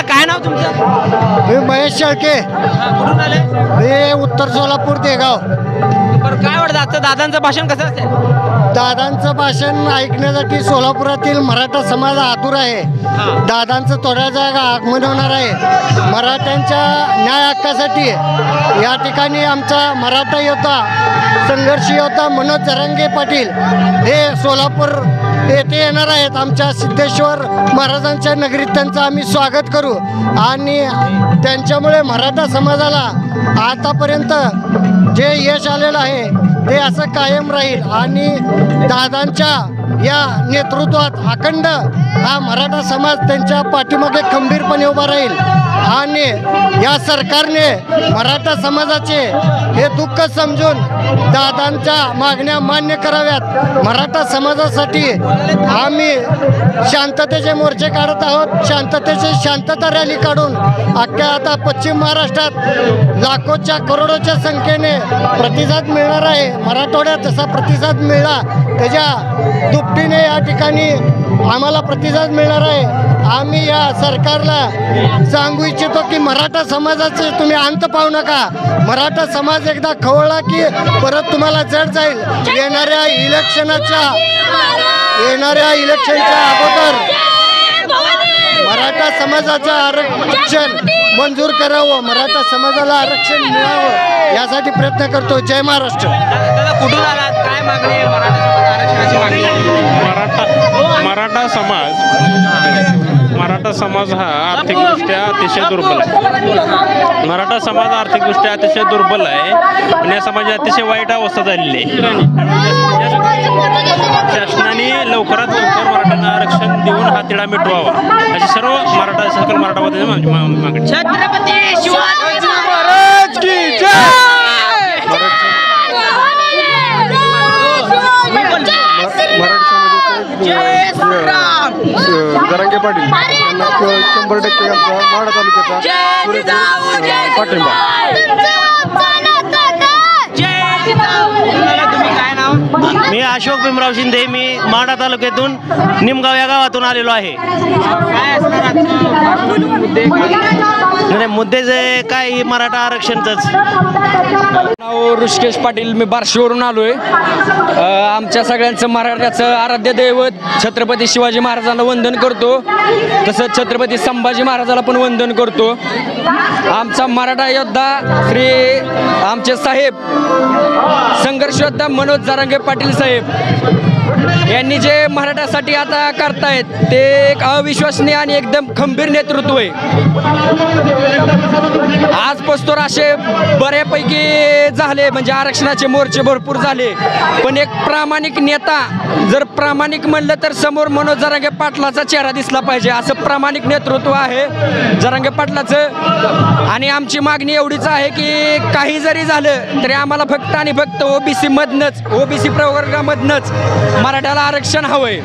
काय नाव तुमचं? मी महेश शेळके, कुठून आले? हे उत्तर सोलापूर देगाव. बरं, काय वाटतं आजचं दादांचं भाषण कसं असेल? दादांचं भाषण ऐकण्यासाठी सोलापुरातील मराठा समाज आतुर आहे. दादांचं थोड्या जागा आगमन होणार आहे. मराठ्यांच्या न्याय हक्कासाठी या ठिकाणी आमचा मराठा योद्धा, संघर्ष योद्धा मनोज जरांगे पाटील हे सोलापूर येथे येणार आहेत. आमच्या सिद्धेश्वर महाराजांच्या नगरीत त्यांचं आम्ही स्वागत करू आणि त्यांच्यामुळे मराठा समाजाला आतापर्यंत जे यश आलेलं आहे ते असं कायम राहील आणि दादांच्या या नेतृत्वात अखंड हा मराठा समाज त्यांच्या पाठीमागे खंबीरपणे उभा राहील आणि या सरकारने मराठा समाजाचे हे दुःख समजून दादांच्या मागण्या मान्य कराव्यात. मराठा समाजासाठी आम्ही शांततेचे मोर्चे काढत आहोत. शांतता रॅली काढून अख्ख्या आता पश्चिम महाराष्ट्रात लाखोच्या करोडोच्या संख्येने प्रतिसाद मिळणार आहे. मराठवाड्यात जसा प्रतिसाद मिळाला त्याच्या दुपटीने या ठिकाणी आम्हाला प्रतिसाद मिळणार आहे. आम्ही या सरकारला सांगू इच्छितो की मराठा समाजाचे तुम्ही अंत पाहू नका. मराठा समाज एकदा खवळला की परत तुम्हाला जड जाईल. येणाऱ्या इलेक्शनच्या अगोदर मराठा समाजाचं आरक्षण मंजूर करावं, मराठा समाजाला आरक्षण मिळावं यासाठी प्रयत्न करतो. जय महाराष्ट्र. दादा कुठून आलात? काय मागणी आहे? मराठा समाज आरक्षणाची मागणी आहे. मराठा समाज हा आर्थिकदृष्ट्या अतिशय दुर्बल आहे. मराठा समाज आर्थिकदृष्ट्या अतिशय दुर्बल आहे आणि या समाजाची अतिशय वाईट अवस्था झालेली आहे. शासनाने लवकरात लवकर मराठ्यांना आरक्षण देऊन हा तिढा मिटवावा अशी सर्व सकल मराठावादी मागणी. छत्रपती शिवाजी महाराज की जय. जरांगे पाटील यांना 100% आमचा माढा तालुक्याचा पाठिंबा. तुम्ही काय नाव? मी अशोक भीमराव शिंदे. मी माढा तालुक्यातून निमगाव या गावातून आलेलो आहे. काय असणार आजचं मुद्दे? मुद्दे जे काय मराठा आरक्षणच. नाव ऋषिकेश पाटील. मी बार्शीवरून आलोय. आमच्या सगळ्यांचं मराठ्याचं आराध्य दैवत छत्रपती शिवाजी महाराजांना वंदन करतो. तसंच छत्रपती संभाजी महाराजाला पण वंदन करतो. आमचा मराठा योद्धा श्री आमचे साहेब संघर्ष योद्धा मनोज जरांगे पाटील साहेब यांनी जे मराठ्यासाठी आता करतायत ते एक अविश्वसनीय आणि एकदम खंबीर नेतृत्व आहे. आज पस्तोर असे बऱ्यापैकी झाले, म्हणजे आरक्षणाचे मोर्चे भरपूर झाले, पण एक प्रामाणिक नेता जर प्रामाणिक म्हणलं तर समोर मनोज जरांगे पाटलाचा चेहरा दिसला पाहिजे. असं प्रामाणिक नेतृत्व आहे जरांगे पाटलाचं. आणि आमची मागणी एवढीच आहे की काही जरी झालं तरी आम्हाला फक्त आणि फक्त ओबीसी प्रवर्गामधनंच मराठ्याला आरक्षण हवंय.